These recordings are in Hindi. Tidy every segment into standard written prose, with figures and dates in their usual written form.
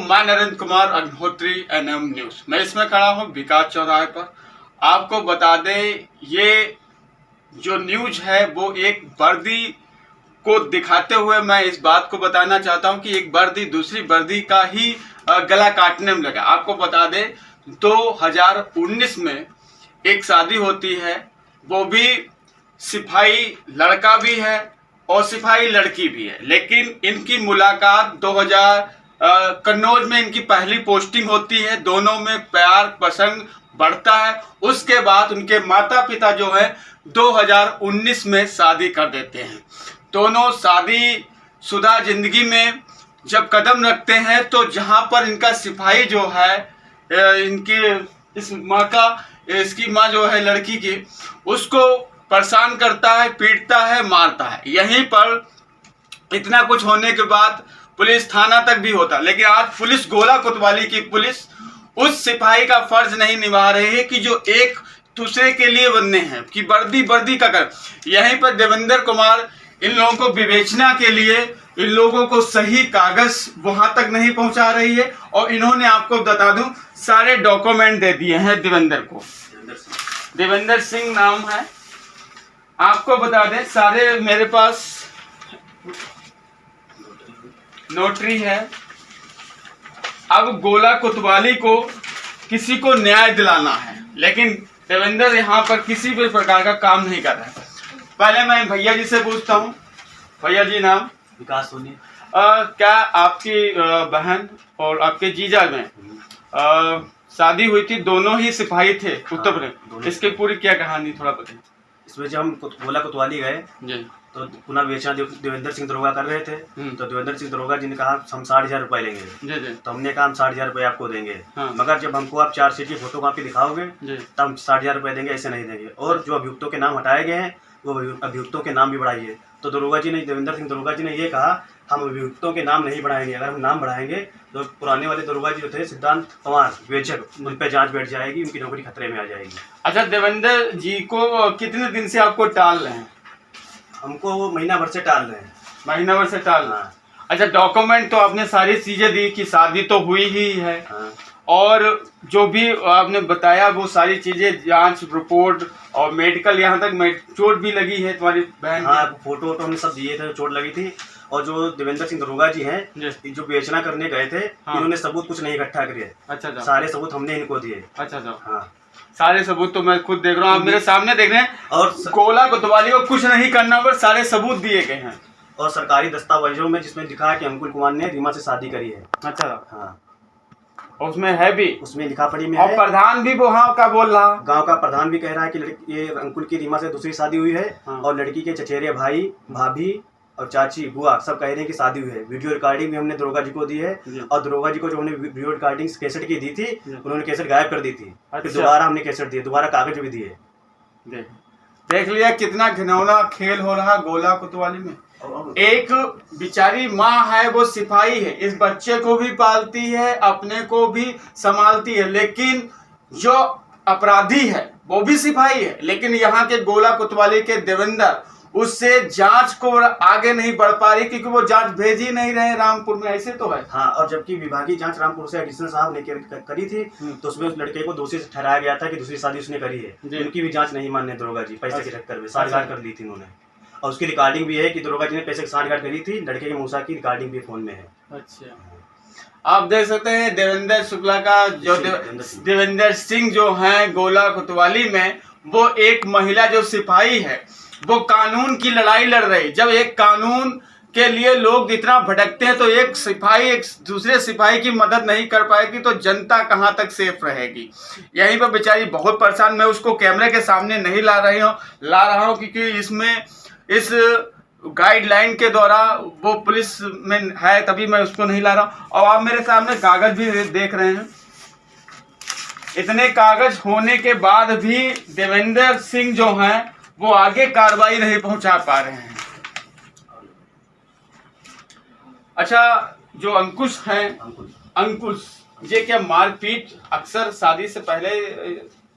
मैं नरेंद्र कुमार अग्निहोत्री एनएम न्यूज। मैं इसमें खड़ा हूँ विकास चौराहे पर। आपको बता दें, ये जो न्यूज है वो एक वर्दी को दिखाते हुए मैं इस बात को बताना चाहता हूँ कि एक वर्दी दूसरी वर्दी का ही गला काटने में लगा। आपको बता दें 2019 में एक शादी होती है, वो भी सिपाही लड़का भी है और सिपाही लड़की भी है, लेकिन इनकी मुलाकात 2000 कन्नौज में इनकी पहली पोस्टिंग होती है। दोनों में प्यार पसंद बढ़ता है। उसके बाद उनके माता पिता जो है 2019 में शादी कर देते हैं। दोनों शादी शुदा जिंदगी में जब कदम रखते हैं तो जहां पर इनका सिपाही जो है इसकी माँ जो है लड़की की, उसको परेशान करता है, पीटता है, मारता है। यहीं पर इतना कुछ होने के बाद पुलिस थाना तक भी होता, लेकिन आज पुलिस गोला कोतवाली की पुलिस उस सिपाही का फर्ज नहीं निभा रही है कि जो एक दूसरे के लिए बनने हैं कि वर्दी का कर। यहीं पर देवेंद्र कुमार इन लोगों को विवेचना के लिए इन लोगों को सही कागज वहां तक नहीं पहुंचा रही है, और इन्होंने आपको बता दूं सारे डॉक्यूमेंट दे दिए हैं देवेंद्र को। देवेंद्र सिंह नाम है, आपको बता दें सारे मेरे पास नोटरी है। अब गोला कोतवाली को किसी को न्याय दिलाना है, लेकिन देवेंद्र यहाँ पर किसी भी प्रकार का काम नहीं कर रहा है। पहले मैं भैया जी से पूछता हूँ। भैया जी नाम? विकास सोनी। क्या आपकी बहन और आपके जीजा में शादी हुई थी? दोनों ही सिपाही थे उत्तर प्रदेश। इसकी पूरी क्या कहानी थोड़ा बताइए। इसमें जब हम गोला कोतवाली गए तो पुनः विवेचना देवेंद्र सिंह दरोगा कर रहे थे। तो देवेंद्र सिंह दरोगा जी ने कहा हम 60,000 रुपए लेंगे। तो हमने कहा हम 60,000 रुपए आपको देंगे, मगर जब हमको आप चार्जशीट की फोटो कॉपी दिखाओगे तब हम 60,000 रुपए देंगे, ऐसे नहीं देंगे। और जो अभियुक्तों के नाम हटाए गए हैं वो अभियुक्तों के नाम भी बढ़ाइए। तो दरोगा जी ने, देवेंद्र सिंह दरोगा जी ने ये कहा हम अभियुक्तों के नाम नहीं बढ़ाएंगे। अगर हम नाम बढ़ाएंगे तो पुराने वाले दरोगा जी जो थे सिद्धांत पवार विवेचक, उन पर जांच बैठ जाएगी, उनकी नौकरी खतरे में आ जाएगी। अच्छा, देवेंद्र जी को कितने दिन से आपको टाल रहे हैं? हमको वो महीना भर से टाल रहे हैं। महीना भर से टाल रहे हैं। अच्छा, डॉक्यूमेंट तो आपने सारी चीजें दी कि शादी तो हुई ही है, और जो भी आपने बताया वो सारी चीजें, जांच रिपोर्ट और मेडिकल, यहाँ तक चोट भी लगी है तुम्हारी बहन? हाँ, फोटो हमने सब दिए थे, चोट लगी थी। और जो देवेंद्र सिंह दरोगा जी हैं जो विवेचना करने गए थे, इन्होंने सबूत कुछ नहीं इकट्ठा किए। अच्छा, सारे सबूत हमने इनको दिए। अच्छा, हाँ, सारे सबूत तो मैं खुद देख रहा हूँ, आप मेरे सामने देख रहे हैं। और गोला कोतवाली को कुछ नहीं करना पर सारे सबूत दिए गए हैं, और सरकारी दस्तावेजों में जिसमें लिखा है कि अंकुल कुमार ने रीमा से शादी करी है। अच्छा, हाँ, उसमें है भी, उसमें लिखा पढ़ी में और है। प्रधान भी वहाँ का बोल रहा, गांव का प्रधान भी कह रहा है कि ये अंकुल की रीमा से दूसरी शादी हुई है। और लड़की के चचेरे भाई, भाभी और चाची, बुआ सब कह रहे हैं कि शादी हुई है। वीडियो रिकॉर्डिंग भी हमने दरोगा जी को दी है, और दरोगा जी को जो हमने वीडियो रिकॉर्डिंग कैसेट की दी थी, उन्होंने कैसेट गायब कर दी थी। फिर दोबारा हमने कैसेट दिए, दोबारा कागज भी दिए। देख लिया कितना घिनौना खेल हो रहा गोला कोतवाली में। एक बेचारी माँ है, वो सिपाही है, इस बच्चे को भी पालती है, अपने को भी संभालती है, लेकिन जो अपराधी है वो भी सिपाही है। लेकिन यहाँ के गोला कोतवाली के देवेंद्र उससे जांच को आगे नहीं बढ़ पा रही, क्योंकि वो जांच भेज ही नहीं रहे रामपुर में। ऐसे तो है। हाँ, और जबकि विभागीय जांच रामपुर से एडिशनल साहब ने करी थी, तो उसमें उस लड़के को दोषी ठहराया गया था कि दूसरी शादी उसने करी है। उनकी भी जांच नहीं मानने दरोगा जी, पैसे के चक्कर में साठगांठ कर ली थी उन्होंने। और उसकी रिकॉर्डिंग भी है कि दरोगा जी ने पैसे की साठगांठ करी थी। लड़के के मूसा की रिकॉर्डिंग भी फोन में है। अच्छा, आप देख सकते हैं देवेंद्र शुक्ला का जो देवेंद्र सिंह जो है गोला कोतवाली में, वो एक महिला जो सिपाही है, वो कानून की लड़ाई लड़ रही। जब एक कानून के लिए लोग इतना भटकते हैं तो एक सिपाही एक दूसरे सिपाही की मदद नहीं कर पाएगी तो जनता कहां तक सेफ रहेगी। यहीं पर बेचारी बहुत परेशान। मैं उसको कैमरे के सामने नहीं ला रहा हूं क्योंकि इसमें इस गाइडलाइन के द्वारा वो पुलिस में है, तभी मैं उसको नहीं ला रहा हूं। और आप मेरे सामने कागज भी देख रहे हैं। इतने कागज होने के बाद भी देवेंद्र सिंह जो हैं वो आगे कार्रवाई नहीं पहुंचा पा रहे हैं। अच्छा, जो अंकुश हैं, अंकुश ये क्या मारपीट अक्सर शादी से पहले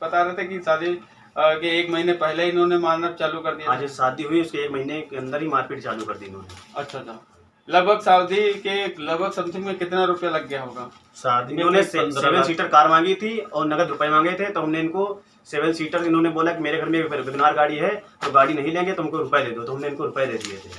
बता रहे थे कि शादी के 1 महीने पहले इन्होंने मारना चालू कर दिया? हाँ, जब शादी हुई उसके 1 महीने के अंदर ही मारपीट चालू कर दी इन्होंने। अच्छा, लगभग शादी के लगभग समथिंग में कितना रुपया लग गया होगा? शादी में उन्होंने 7 सीटर कार मांगी थी और नगद रुपए मांगे थे, तो हमने इनको 7 सीटर, इन्होंने बोला कि मेरे घर में वेगनार गाड़ी है तो गाड़ी नहीं लेंगे, तुमको रुपए दे दो, तो हमने इनको रुपए दे दिए थे।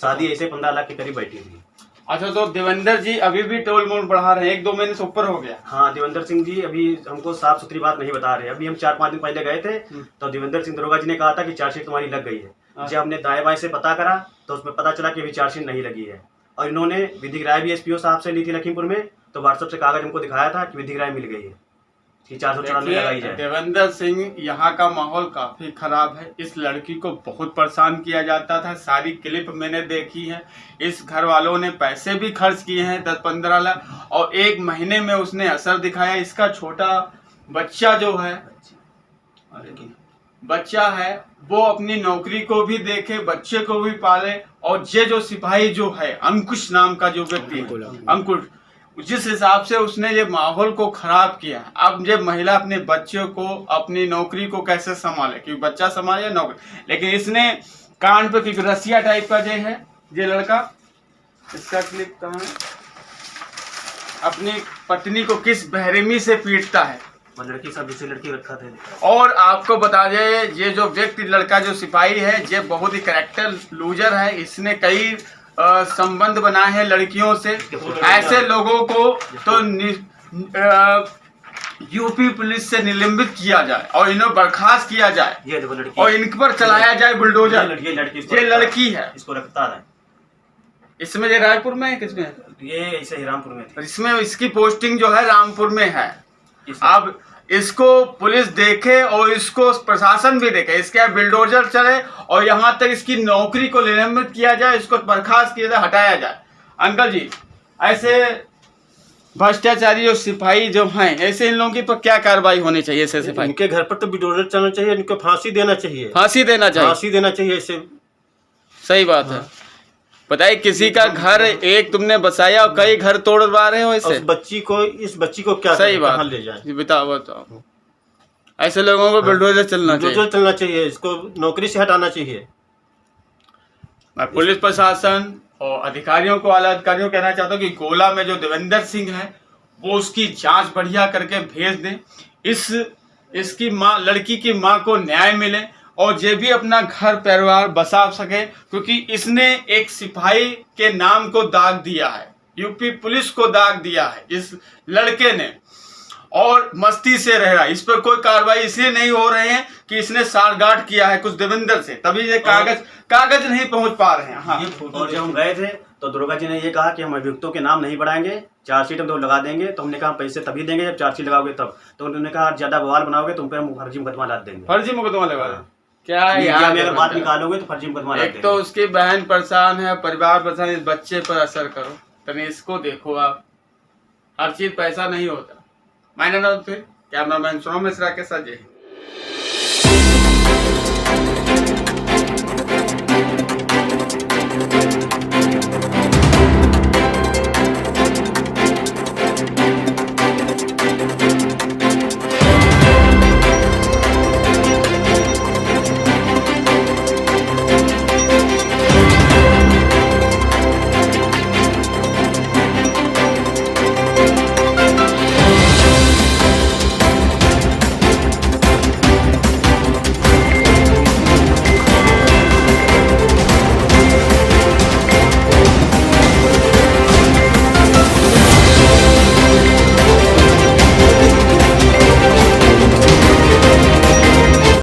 शादी ऐसे 15 लाख के करीब बैठी थी। अच्छा, तो देवेंद्र जी अभी भी टोल मोल बढ़ा रहे हैं, 1-2 महीने से ऊपर हो गया। हाँ, देवेंद्र सिंह जी अभी हमको साफ सुथरी बात नहीं बता रहे। अभी हम 4-5 दिन पहले गए थे तो देवेंद्र सिंह दरोगा जी ने कहा था कि चार्जशीट तुम्हारी लग गई है। जब हमने दाएं बाएं से पता करा तो उसमें पता चला कि अभी चार्जशीट नहीं लगी है, और इन्होंने विधिक राय भी एसपीओ साहब से ली थी लखीमपुर में, तो व्हाट्सएप से कागज हमको दिखाया था कि विधिक राय मिल गई है कि 494 लगाई जाए। देवेंद्र सिंह, यहाँ का माहौल काफी खराब है। इस लड़की को बहुत परेशान किया जाता था, सारी क्लिप मैंने देखी है। इस घर वालों ने पैसे भी खर्च किए हैं 10-15 लाख, और 1 महीने में उसने असर दिखाया। इसका छोटा बच्चा जो है, वो अपनी नौकरी को भी देखे, बच्चे को भी पाले, और ये जो सिपाही जो है अंकुश नाम का जो व्यक्ति है, अंकुश, जिस हिसाब से उसने ये माहौल को खराब किया। अब ये महिला अपने बच्चों को, अपनी नौकरी को कैसे संभाले, क्योंकि बच्चा संभाले या नौकरी। लेकिन इसने कान पे क्योंकि रसिया टाइप का ये है, ये लड़का, इसका क्लिप कहाँ है, अपनी पत्नी को किस बेरहमी से पीटता है। लड़की सब दूसरी लड़की रखा था। और आपको बता दें, ये जो व्यक्ति लड़का जो सिपाही है, ये बहुत ही कैरेक्टर लूजर है। इसने कई संबंध बनाए हैं लड़कियों से। ऐसे लोगों को तो यूपी पुलिस से निलंबित किया जाए और इन्हें बर्खास्त किया जाए, और इन पर चलाया जाए बुलडोजर। ये लड़की है, इसको रखता है। इसमें ये रायपुर में है, किसमें है? ये इसे ही रामपुर में थी। इसमें इसकी पोस्टिंग जो है रामपुर में है। अब इसको पुलिस देखे और इसको प्रशासन भी देखे, इसके बुलडोजर चले और यहाँ तक इसकी नौकरी को निलंबित किया जाए, इसको बर्खास्त किया जाए, हटाया जाए। अंकल जी, ऐसे भ्रष्टाचारी और सिपाही जो हैं, ऐसे इन लोगों की पर क्या कार्रवाई होनी चाहिए? ऐसे सिपाही, इनके घर पर तो बुलडोजर चलना चाहिए, इनको फांसी देना चाहिए। फांसी देना चाहिए, फांसी देना चाहिए। ऐसे सही बात है। बताइए, किसी का घर एक तुमने बसाया और कई घर तोड़वा रहे हो इससे। इस बच्ची को क्या सही बात ले जाए? बताओ। ऐसे लोगों को बुलडोजर चलना चाहिए, इसको नौकरी से हटाना चाहिए। मैं पुलिस प्रशासन और अधिकारियों को, आला अधिकारियों को कहना चाहता हूँ कि गोला में जो देवेंद्र सिंह है, वो उसकी जांच बढ़िया करके भेज दें। इसकी माँ, लड़की की माँ को न्याय मिले और ये भी अपना घर परिवार बसा सके, क्योंकि इसने एक सिपाही के नाम को दाग दिया है, यूपी पुलिस को दाग दिया है इस लड़के ने, और मस्ती से रह रहा है। इस पर कोई कार्रवाई इसलिए नहीं हो रहे हैं कि इसने साठगांठ किया है कुछ देवेंद्र से, तभी ये कागज नहीं पहुंच पा रहे हैं। हाँ। और जब हम गए थे तो दरोगा जी ने ये कहा कि हम अभियुक्तों के नाम नहीं बढ़ाएंगे, चार्जशीट हम तो लगा देंगे। तो हमने कहा पैसे तभी देंगे जब चार्जशीट लगाओगे तब। तो उन्होंने कहा ज्यादा बवाल बनाओगे तुम पे हम फर्जी मुकदमा लाद देंगे। फर्जी मुकदमा लगा दें? क्या है यार, अगर बात निकालोगे तो फर्जी मुकदमा लाद देंगे। एक तो उसकी बहन परेशान है, परिवार परेशान, इस बच्चे पर असर करो, तभी इसको देखो आप। हर चीज पैसा नहीं होता। मैंने ना फिर कैमरामैन सोनम मिश्रा के साथ।